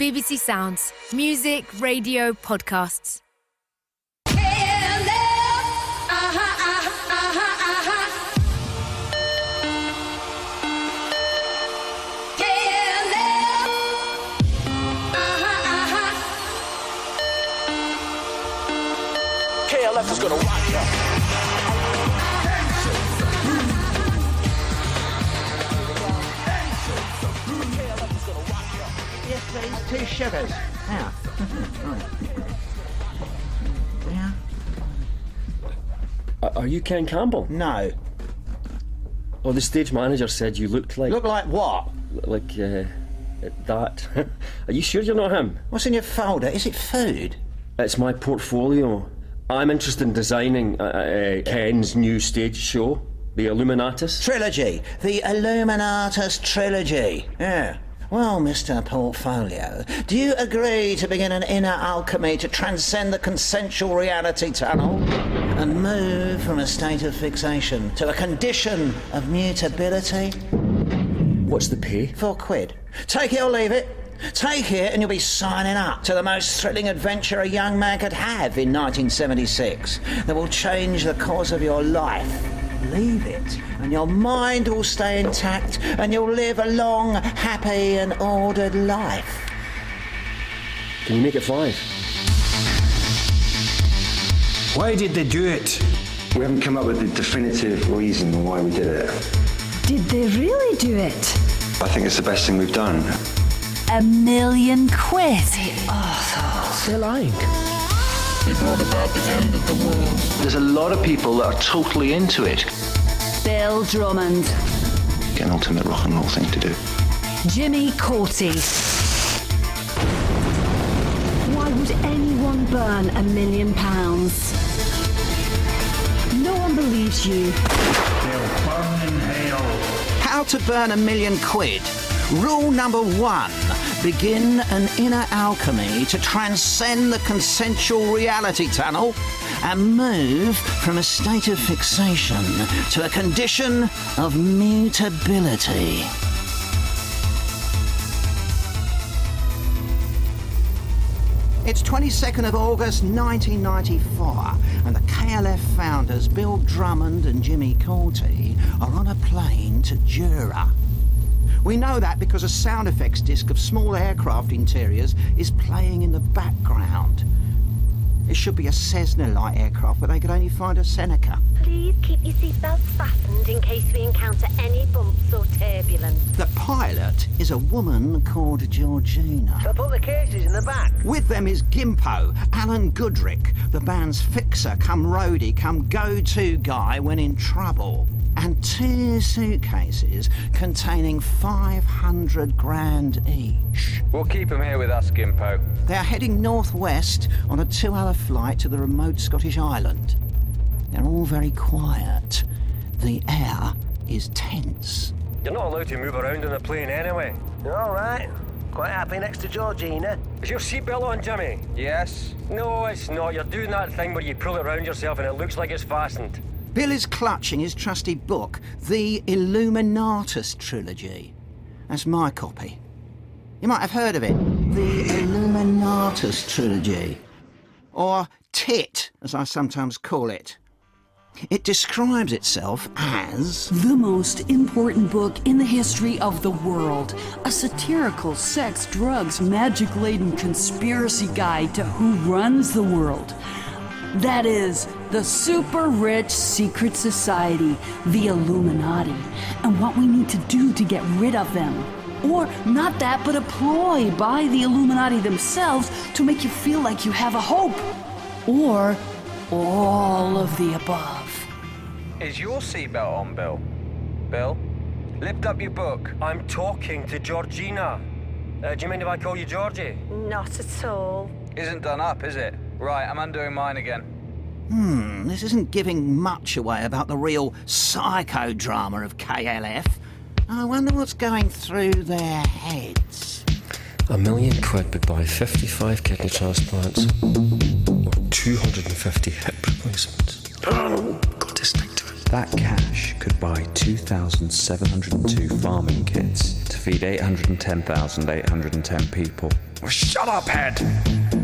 BBC Sounds. Music, radio, podcasts. KLF, KLF is gonna rock ya. Yes, please. 2 sugars. Now. Yeah. Are you Ken Campbell? No. Oh, the stage manager said you looked like... Look like what? Like, that. Are you sure you're not him? What's in your folder? Is it food? It's my portfolio. I'm interested in designing Ken's new stage show, The Illuminatus. Trilogy. The Illuminatus Trilogy. Yeah. Well, Mr. Portfolio, do you agree to begin an inner alchemy to transcend the consensual reality tunnel and move from a state of fixation to a condition of mutability? What's the pay? £4. Take it or leave it. Take it and you'll be signing up to the most thrilling adventure a young man could have in 1976 that will change the course of your life. Leave it and your mind will stay intact and you'll live a long, happy and ordered life. Can you make it 5? Why did they do it? We haven't come up with the definitive reason why we did it. Did they really do it? I think it's the best thing we've done. £1 million. They're lying. There's a lot of people that are totally into it. Bill Drummond. An ultimate rock and roll thing to do. Jimmy Corti. Why would anyone burn £1 million? No one believes you. They'll burn in hell. How to burn £1 million. Rule number 1. Begin an inner alchemy to transcend the consensual reality tunnel and move from a state of fixation to a condition of mutability. It's 22nd of August 1994 and the KLF founders Bill Drummond and Jimmy Corti are on a plane to Jura. We know that because a sound effects disc of small aircraft interiors is playing in the background. It should be a Cessna light aircraft, but they could only find a Seneca. Please keep your seatbelts fastened in case we encounter any bumps or turbulence. The pilot is a woman called Georgina. So put the cases in the back. With them is Gimpo, Alan Goodrick, the band's fixer, come roadie, come go-to guy when in trouble. And 2 suitcases containing 500 grand each. We'll keep them here with us, Gimpo. They're heading northwest on a 2-hour flight to the remote Scottish island. They're all very quiet. The air is tense. You're not allowed to move around in a plane anyway. You're all right. Quite happy next to Georgina. Is your seatbelt on, Jimmy? Yes? No, it's not. You're doing that thing where you pull it around yourself and it looks like it's fastened. Bill is clutching his trusty book, The Illuminatus Trilogy. That's my copy. You might have heard of it. The Illuminatus Trilogy. Or TIT, as I sometimes call it. It describes itself as The most important book in the history of the world. A satirical, sex, drugs, magic-laden conspiracy guide to who runs the world. That is, the super-rich secret society, the Illuminati, and what we need to do to get rid of them. Or not that, but a ploy by the Illuminati themselves to make you feel like you have a hope. Or all of the above. Is your seatbelt on, Bill? Bill? Lift up your book. I'm talking to Georgina. Do you mind if I call you Georgie? Not at all. Isn't done up, is it? Right, I'm undoing mine again. This isn't giving much away about the real psychodrama of KLF. I wonder what's going through their heads. £1 million would buy 55 kidney transplants or 250 hip replacements. Oh, got to stick to it. That cash could buy 2,702 farming kits to feed 810,810 people. Oh, shut up, head!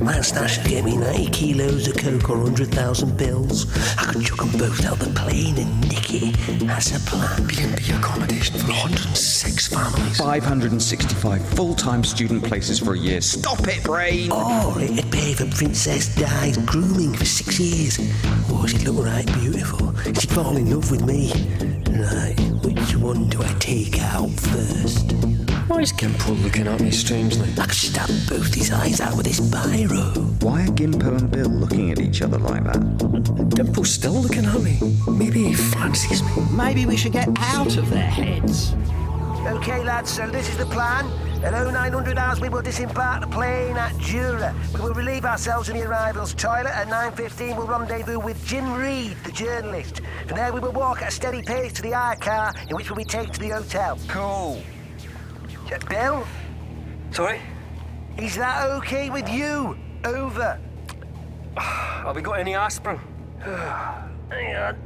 That stash will get me 90 kilos of coke or 100,000 bills. I could chuck them both out the plane and nick it. That's a plan. B&B accommodation for 106 families. 565 full-time student places for a year. Stop it, brain! Oh, it'd pay for Princess Di's grooming for 6 years. Oh, she'd look right beautiful. She'd fall in love with me. Right, which one do I take out first? Why is Gimpo looking at me strangely? I could stab both his eyes out with this biro. Why are Gimpo and Bill looking at each other like that? Gimpo's still looking at me. Maybe he fancies me. Maybe we should get out of their heads. Okay, lads, so this is the plan. At 0900 hours, we will disembark the plane at Jura. We will relieve ourselves in the arrivals toilet. At 9:15, we'll rendezvous with Jim Reed, the journalist. From there, we will walk at a steady pace to the hire car, in which we'll be taken to the hotel. Cool. Bill? Sorry? Is that okay with you? Over. Have we got any aspirin? Hang on.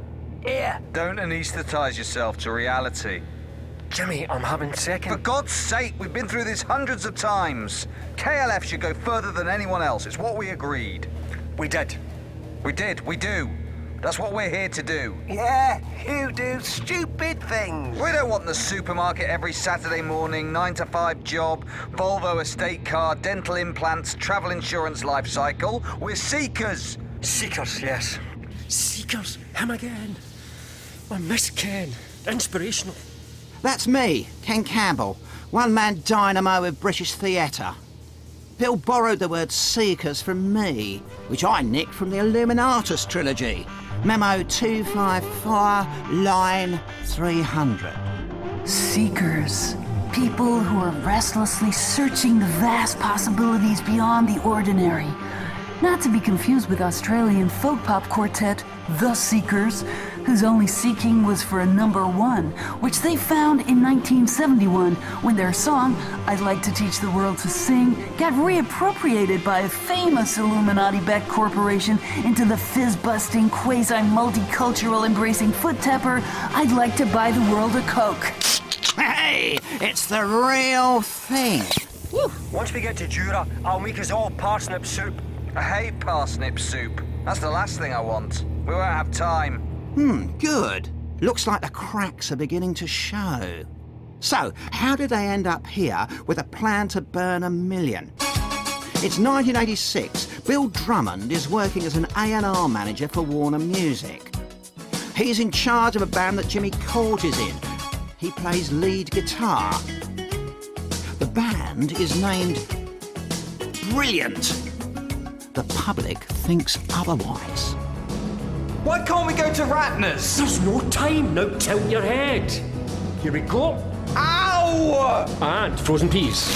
Here. Don't anaesthetise yourself to reality. Jimmy, I'm having second. For God's sake, we've been through this hundreds of times. KLF should go further than anyone else. It's what we agreed. We did. We did. We do. That's what we're here to do. Yeah, you do stupid things. We don't want the supermarket every Saturday morning, 9 to 5 job, Volvo estate car, dental implants, travel insurance life cycle. We're seekers. Seekers, yes. Seekers. Him again. I miss Ken. Inspirational. That's me, Ken Campbell, one-man dynamo of British theatre. Bill borrowed the word seekers from me, which I nicked from the Illuminatus trilogy. Memo 254, line 300. Seekers. People who are restlessly searching the vast possibilities beyond the ordinary. Not to be confused with Australian folk pop quartet, The Seekers, whose only seeking was for a #1, which they found in 1971 when their song, I'd Like to Teach the World to Sing, got reappropriated by a famous Illuminati-backed corporation into the fizz-busting, quasi-multicultural embracing foot-tapper, I'd Like to Buy the World a Coke. Hey, it's the real thing. Woo. Once we get to Jura, I'll make us all parsnip soup. I hate parsnip soup. That's the last thing I want. We won't have time. Good. Looks like the cracks are beginning to show. So, how did they end up here with a plan to burn $1 million? It's 1986. Bill Drummond is working as an A&R manager for Warner Music. He's in charge of a band that Jimmy Court is in. He plays lead guitar. The band is named Brilliant. The public thinks otherwise. Why can't we go to Ratner's? There's no time. Now tilt your head. Here we go. Ow! And frozen peas.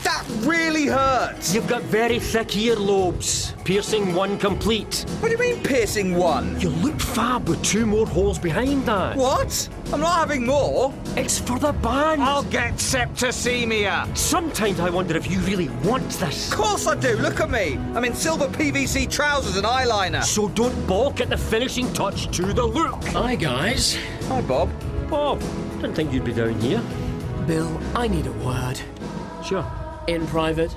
That really hurts. You've got very thick earlobes. Piercing 1 complete. What do you mean piercing 1? You look fab with 2 more holes behind that. What? I'm not having more. It's for the band. I'll get septicemia. Sometimes I wonder if you really want this. Of course I do. Look at me. I'm in silver PVC trousers and eyeliner. So don't balk at the finishing touch to the look. Hi, guys. Hi, Bob. Bob, didn't think you'd be down here. Bill, I need a word. Sure. In private.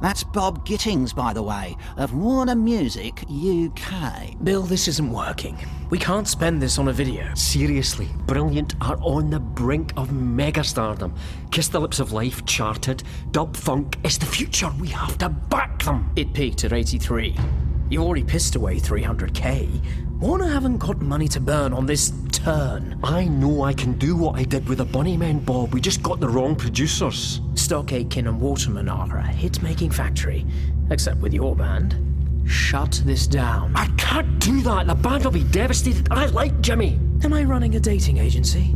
That's Bob Gittings, by the way, of Warner Music UK. Bill, this isn't working. We can't spend this on a video. Seriously, Brilliant are on the brink of megastardom. Kiss the Lips of Life charted. Dub Funk is the future. We have to back them. It peaked at 83. You already pissed away 300k. Warner haven't got money to burn on this turn. I know I can do what I did with the Bunnymen, Bob. We just got the wrong producers. Stock Aitken and Waterman are a hit-making factory. Except with your band. Shut this down. I can't do that. The band will be devastated. I like Jimmy. Am I running a dating agency?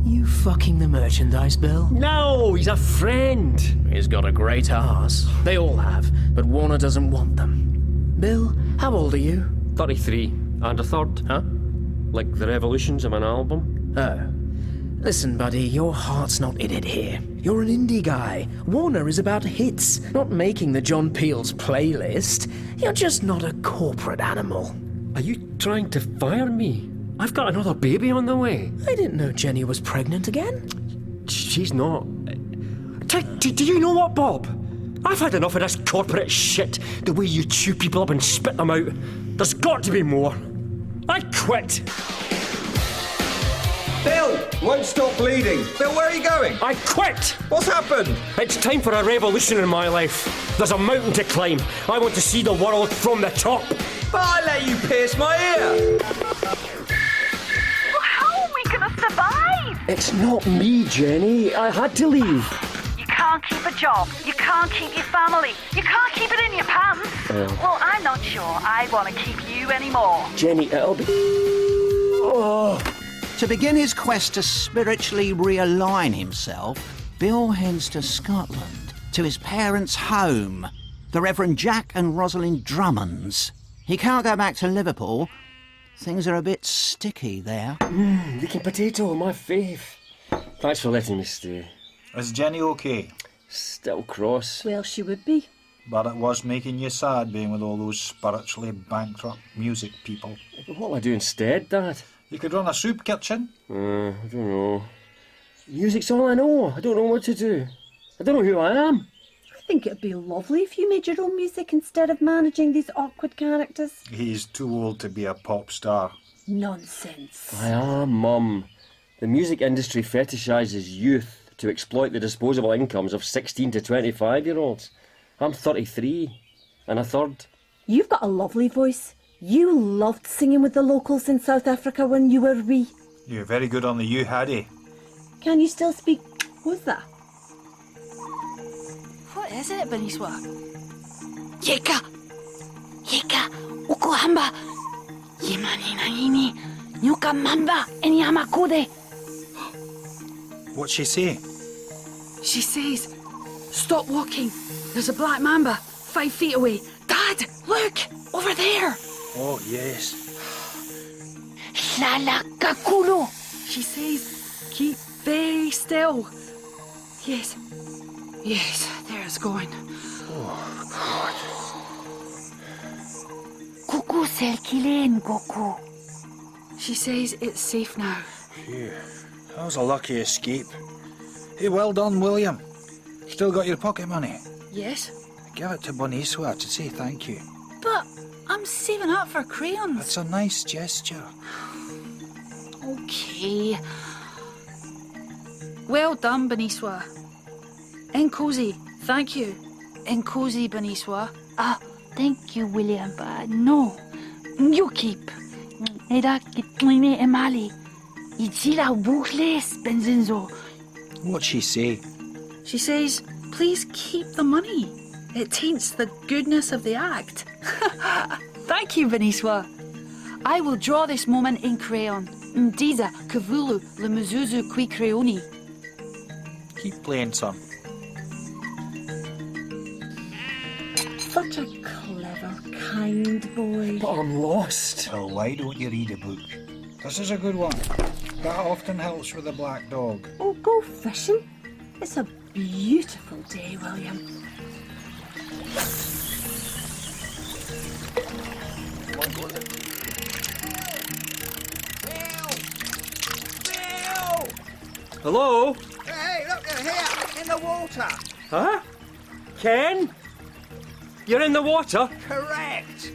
You fucking the merchandise, Bill? No, he's a friend. He's got a great arse. They all have, but Warner doesn't want them. Bill, how old are you? 33 and a third. Huh? Like the revolutions of an album. Oh. Listen, buddy, your heart's not in it here. You're an indie guy. Warner is about hits, not making the John Peel's playlist. You're just not a corporate animal. Are you trying to fire me? I've got another baby on the way. I didn't know Jenny was pregnant again. She's not. Do you know what, Bob? I've had enough of this corporate shit, the way you chew people up and spit them out. There's got to be more. I quit. Bill, won't stop bleeding. Bill, where are you going? I quit. What's happened? It's time for a revolution in my life. There's a mountain to climb. I want to see the world from the top. But I let you pierce my ear. Well, how are we going to survive? It's not me, Jenny. I had to leave. You can't keep a job. You can't keep your family. You can't keep it in your pants. Well, I'm not sure I want to keep you anymore. Jenny, it'll be... Oh... To begin his quest to spiritually realign himself, Bill heads to Scotland, to his parents' home, the Reverend Jack and Rosalind Drummond's. He can't go back to Liverpool. Things are a bit sticky there. Leaking potato, my fave. Thanks for letting me stay. Is Jenny okay? Still cross. Well, she would be. But it was making you sad being with all those spiritually bankrupt music people. But what will I do instead, Dad? You could run a soup kitchen. I don't know. Music's all I know. I don't know what to do. I don't know who I am. I think it'd be lovely if you made your own music instead of managing these awkward characters. He's too old to be a pop star. Nonsense. I am, Mum. The music industry fetishises youth to exploit the disposable incomes of 16 to 25-year-olds. I'm 33 and a third. You've got a lovely voice. You loved singing with the locals in South Africa when you were wee. You're very good on the you-haddy. Can you still speak? Who's that? What is it, Beniswa? Yeka! Yeka! Ukuhamba! Yimani nangini! Nyuka mamba! Enyamakode! What's she say? She says, stop walking. There's a black mamba 5 feet away. Dad, look! Over there! Oh, yes. Lala kakulo! She says, keep very still. Yes. Yes, there it's going. Oh, God. Kuku selkilen goku. She says it's safe now. Phew. That was a lucky escape. Hey, well done, William. Still got your pocket money? Yes? Give it to Boniswa to say thank you. But I'm saving up for crayons. That's a nice gesture. Okay. Well done, Beniswa. Nkosi, thank you. Nkosi, Beniswa. Ah, thank you, William, but no. You keep. Eda kitline emali. Ichira buchles benzinzo. What's she say? She says, please keep the money. It taints the goodness of the act. Thank you, Beniswa. I will draw this moment in crayon. Ndiza kavulu le muzuzu qui creoni. Keep playing, son. Such a clever, kind boy. But I'm lost. Well, why don't you read a book? This is a good one. That often helps with a black dog. Oh, go fishing. It's a beautiful day, William. Hello? Hey, look, they're here, in the water. Huh? Ken? You're in the water? Correct.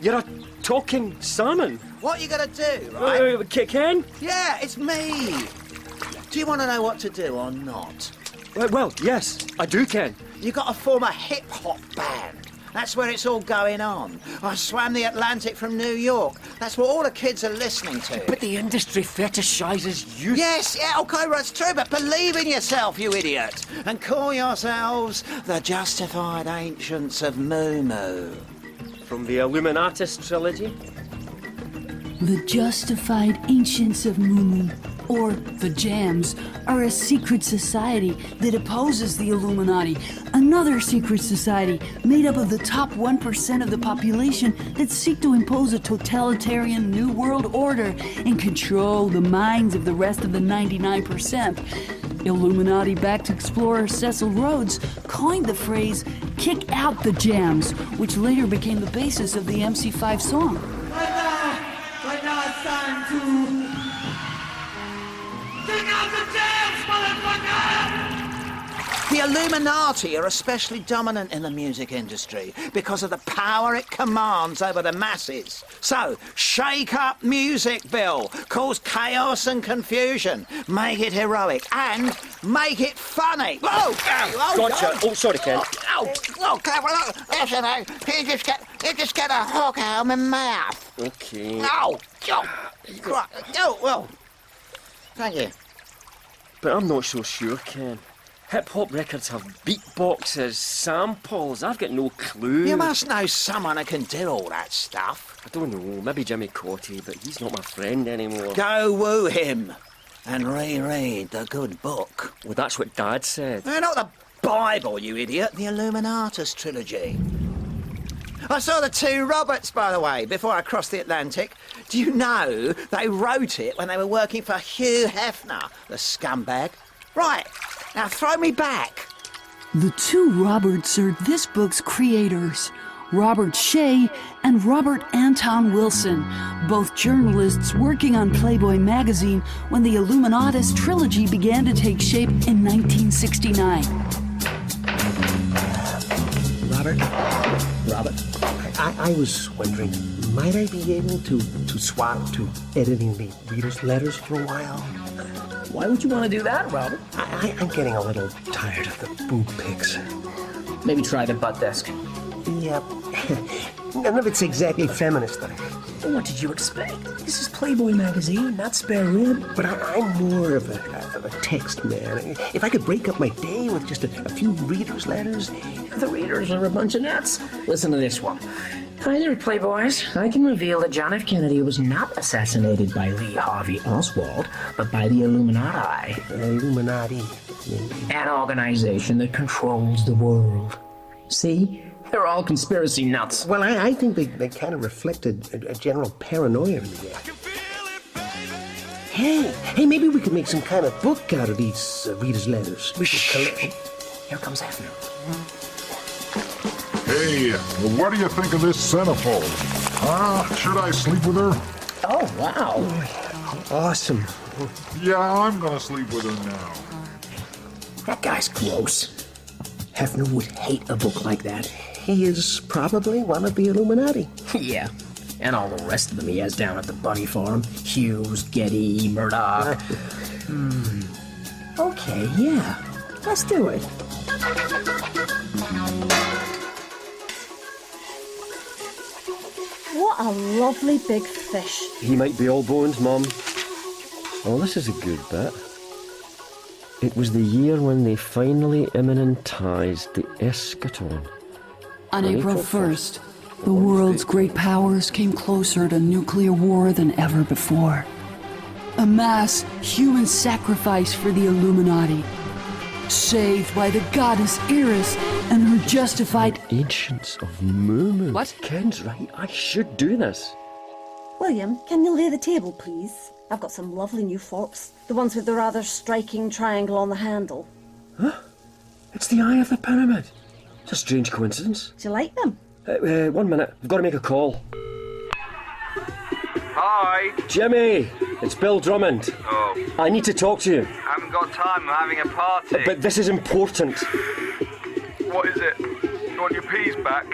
You're a talking salmon. What you gonna do, right? Ken? Yeah, it's me. Do you want to know what to do or not? Well, yes, I do, Ken. You got to form a hip-hop band. That's where it's all going on. I swam the Atlantic from New York. That's what all the kids are listening to. But the industry fetishises youth. Yes, yeah, okay, that's true, but believe in yourself, you idiot. And call yourselves the justified ancients of Moo. From the Illuminatus trilogy? The Justified Ancients of Mumu, or the Jams, are a secret society that opposes the Illuminati, another secret society made up of the top 1% of the population that seek to impose a totalitarian New World Order and control the minds of the rest of the 99%. Illuminati-backed explorer Cecil Rhodes coined the phrase, "kick out the Jams," which later became the basis of the MC5 song. Right now it's time to take out the jams, motherfucker! The Illuminati are especially dominant in the music industry because of the power it commands over the masses. So, shake up music, Bill. Cause chaos and confusion. Make it heroic and make it funny. Whoa! Gotcha. Oh, sorry, Ken. Listen, you just get a hook out of my mouth. Okay. Well, thank you. But I'm not so sure, Ken. Hip-hop records have beatboxes, samples. I've got no clue. You must know someone who can do all that stuff. I don't know. Maybe Jimmy Cotty, but he's not my friend anymore. Go woo him and reread the good book. Well, that's what Dad said. Not the Bible, you idiot. The Illuminatus trilogy. I saw the two Roberts, by the way, before I crossed the Atlantic. Do you know they wrote it when they were working for Hugh Hefner, the scumbag? Right, now throw me back. The two Roberts are this book's creators, Robert Shea and Robert Anton Wilson, both journalists working on Playboy magazine when the Illuminatus trilogy began to take shape in 1969. Robert, I was wondering, might I be able to swap to editing the readers' letters for a while? Why would you want to do that, Robert? I'm getting a little tired of the boob pics. Maybe try the butt desk. Yep. None of it's exactly feminist, though. What did you expect? This is Playboy magazine, not Spare Rib. But I'm more of a text man. If I could break up my day with just a few readers' letters. The readers are a bunch of nuts. Listen to this one. Hi there, Playboys. I can reveal that John F. Kennedy was not assassinated by Lee Harvey Oswald, but by the Illuminati. Illuminati. An organization that controls the world. See? They're all conspiracy nuts. Well, I think they kind of reflected a general paranoia in the air. Hey, maybe we could make some kind of book out of these readers' letters. We should collect. Here comes Hefner. Hey, what do you think of this centerfold? Should I sleep with her? Oh, wow. Awesome. Yeah, I'm gonna sleep with her now. That guy's gross. Hefner would hate a book like that. He is probably one of the Illuminati. Yeah, and all the rest of them he has down at the bunny farm. Hughes, Getty, Murdoch. Okay, yeah. Let's do it. What a lovely big fish. He might be all bones, Mum. Oh, this is a good bit. It was the year when they finally immanentized the eschaton. On April 1st, the world's great powers came closer to nuclear war than ever before. A mass human sacrifice for the Illuminati, saved by the goddess Eris and her justified Ancients of Moo. What? Ken's right, I should do this. William, can you lay the table, please? I've got some lovely new forks. The ones with the rather striking triangle on the handle. Huh? It's the eye of the pyramid. It's a strange coincidence. Do you like them? 1 minute. I've got to make a call. Hi. Jimmy, it's Bill Drummond. Oh. I need to talk to you. I haven't got time. I'm having a party. But this is important. What is it? You want your peas back?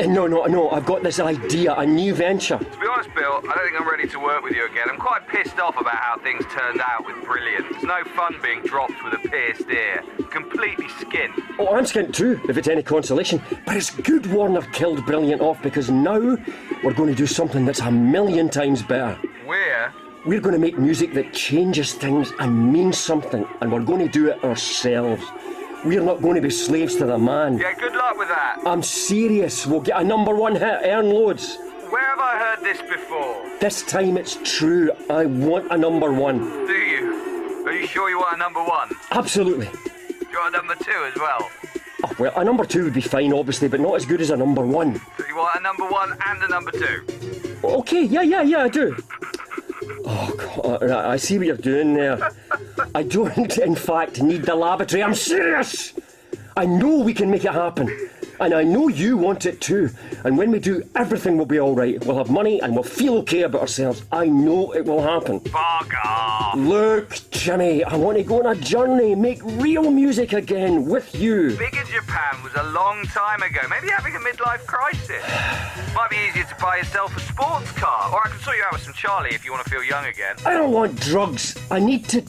No. I've got this idea, a new venture. To be honest, Bill, I don't think I'm ready to work with you again. I'm quite pissed off about how things turned out with Brilliant. It's no fun being dropped with a pierced ear. Completely skint. Oh, I'm skint too, if it's any consolation. But it's good Warner killed Brilliant off because now we're going to do something that's 1,000,000 times better. We're going to make music that changes things and means something, and we're going to do it ourselves. We're not going to be slaves to the man. Yeah, good luck with that. I'm serious. We'll get a #1 hit, earn loads. Where have I heard this before? This time it's true. I want a #1. Do you? Are you sure you want a #1? Absolutely. Do you want a #2 as well? Oh, well, a #2 would be fine, obviously, but not as good as a #1. So you want a #1 and a #2? Okay, yeah, I do. Oh, God, I see what you're doing there. I don't, in fact, need the laboratory. I'm serious. I know we can make it happen. And I know you want it too. And when we do, everything will be all right. We'll have money and we'll feel okay about ourselves. I know it will happen. Bugger! Look, Jimmy, I want to go on a journey, make real music again with you. Bigger Japan was a long time ago. Maybe having a midlife crisis. Might be easier to buy yourself a sports car. Or I can sort you out with some Charlie if you want to feel young again. I don't want drugs. I need to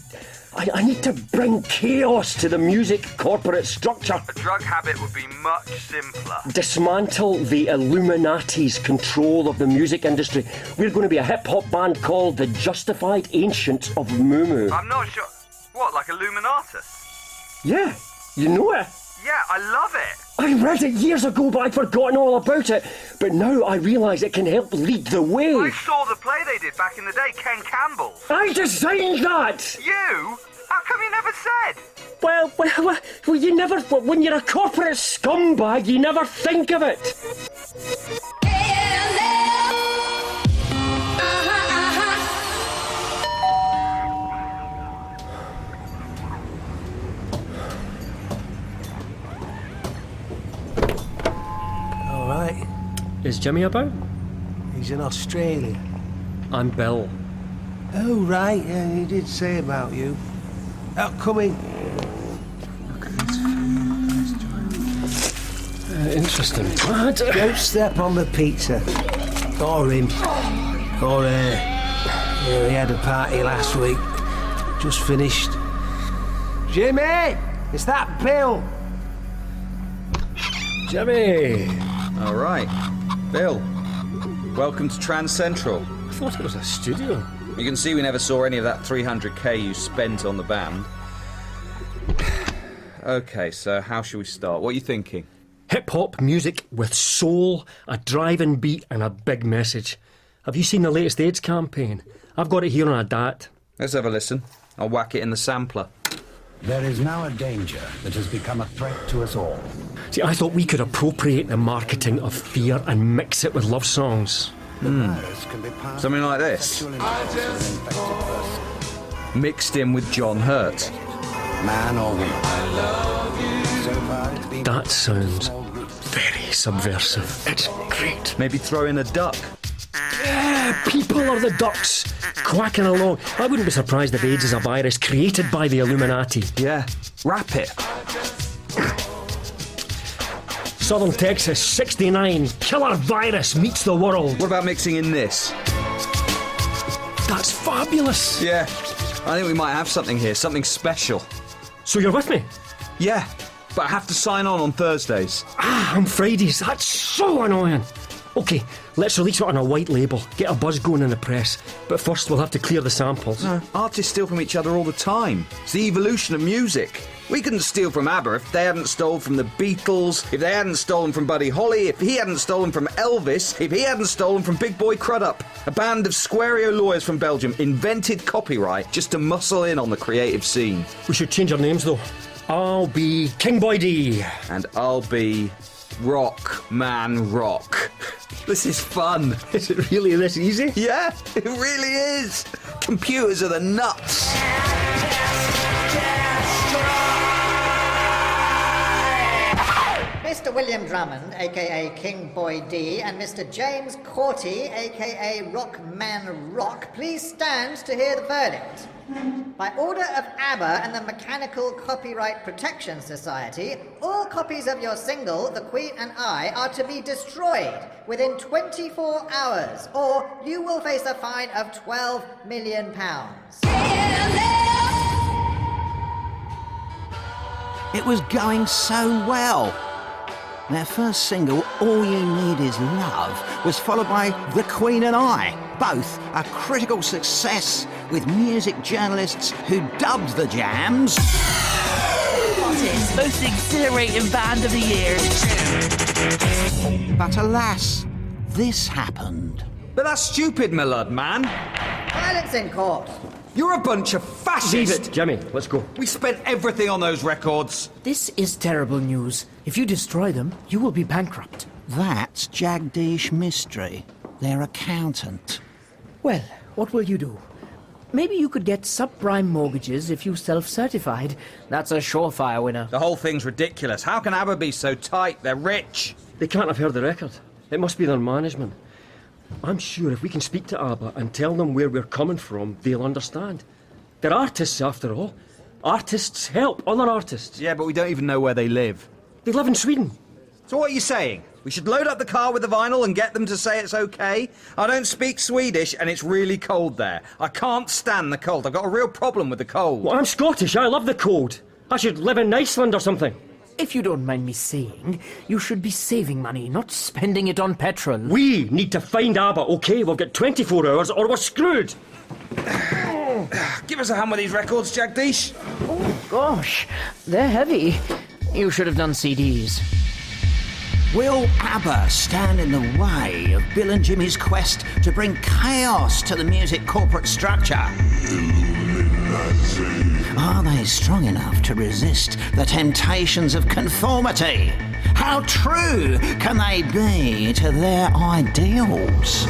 bring chaos to the music corporate structure. A drug habit would be much simpler. Dismantle the Illuminati's control of the music industry. We're going to be a hip-hop band called the Justified Ancients of Mumu. I'm not sure... What, like Illuminatus? Yeah, you know it. Yeah, I love it. I read it years ago, but I'd forgotten all about it. But now I realise it can help lead the way. I saw the play they did back in the day, Ken Campbell. I designed that! You? How come you never said? Well, you never... When you're a corporate scumbag, you never think of it. All right. Is Jimmy about? He's in Australia. I'm Bill. Oh, right. Yeah, he did say about you. Come in. Interesting. What? Don't step on the pizza. Or him. Or her. Yeah, we had a party last week. Just finished. Jimmy! It's that Bill! Jimmy! All right. Bill, welcome to Transcentral. I thought it was a studio. You can see we never saw any of that 300k you spent on the band. Okay, so how should we start? What are you thinking? Hip-hop music with soul, a driving beat and a big message. Have you seen the latest AIDS campaign? I've got it here on a DAT. Let's have a listen. I'll whack it in the sampler. There is now a danger that has become a threat to us all. See, I thought we could appropriate the marketing of fear and mix it with love songs. Something like this. Mixed in with John Hurt. Man or woman. That sounds very subversive. It's great. Maybe throw in a duck. Yeah, people are the ducks, quacking along. I wouldn't be surprised if AIDS is a virus created by the Illuminati. Yeah, rap it. Southern Texas, 69, killer virus meets the world. What about mixing in this? That's fabulous. Yeah, I think we might have something here, something special. So you're with me? Yeah, but I have to sign on Thursdays. On Fridays, that's so annoying. OK, let's release it on a white label, get a buzz going in the press. But first we'll have to clear the samples. No, artists steal from each other all the time. It's the evolution of music. We couldn't steal from ABBA if they hadn't stolen from the Beatles, if they hadn't stolen from Buddy Holly, if he hadn't stolen from Elvis, if he hadn't stolen from Big Boy Crudup. A band of squario lawyers from Belgium invented copyright just to muscle in on the creative scene. We should change our names though. I'll be King Boy D. And I'll be Rock Man Rock. This is fun. Is it really this easy? Yeah, it really is. Computers are the nuts. Mr. William Drummond, a.k.a. King Boy D, and Mr. James Corty, a.k.a. Rockman Rock, please stand to hear the verdict. By order of ABBA and the Mechanical Copyright Protection Society, all copies of your single, The Queen and I, are to be destroyed within 24 hours, or you will face a fine of £12 million. It was going so well. Their first single, All You Need Is Love, was followed by The Queen and I, both a critical success, with music journalists who dubbed the jams Hottest, most exhilarating band of the year. But alas, this happened. But that's stupid, my lad, man. Silence in court. You're a bunch of fascists. Leave it, Jimmy. Let's go. We spent everything on those records. This is terrible news. If you destroy them, you will be bankrupt. That's Jagdish Mistry, their accountant. Well, what will you do? Maybe you could get subprime mortgages if you self-certified. That's a surefire winner. The whole thing's ridiculous. How can ABBA be so tight? They're rich. They can't have heard the record. It must be their management. I'm sure if we can speak to ABBA and tell them where we're coming from, they'll understand. They're artists, after all. Artists help other artists. Yeah, but we don't even know where they live. They live in Sweden. So what are you saying? We should load up the car with the vinyl and get them to say it's okay? I don't speak Swedish and it's really cold there. I can't stand the cold. I've got a real problem with the cold. Well, I'm Scottish. I love the cold. I should live in Iceland or something. If you don't mind me saying, you should be saving money, not spending it on petrol. We need to find ABBA, okay? We've got 24 hours or we're screwed. Give us a hand with these records, Jagdish. Oh, gosh. They're heavy. You should have done CDs. Will ABBA stand in the way of Bill and Jimmy's quest to bring chaos to the music corporate structure? Are they strong enough to resist the temptations of conformity? How true can they be to their ideals?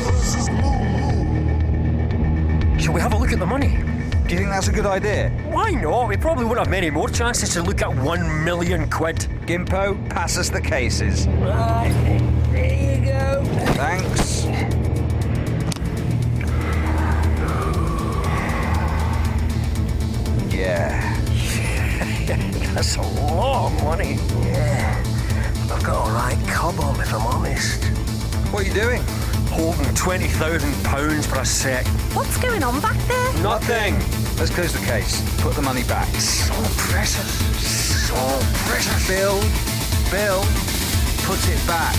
Shall we have a look at the money? Do you think that's a good idea? Why not? We probably won't have many more chances to look at 1 million quid. Gimpo, pass us the cases. Right, there you go. Thanks. Yeah. That's a lot of money. Yeah. I've got a right cob on, if I'm honest. What are you doing? Holding £20,000 for a sec. What's going on back there? Nothing. Let's close the case. Put the money back. So precious. So precious. Bill, put it back.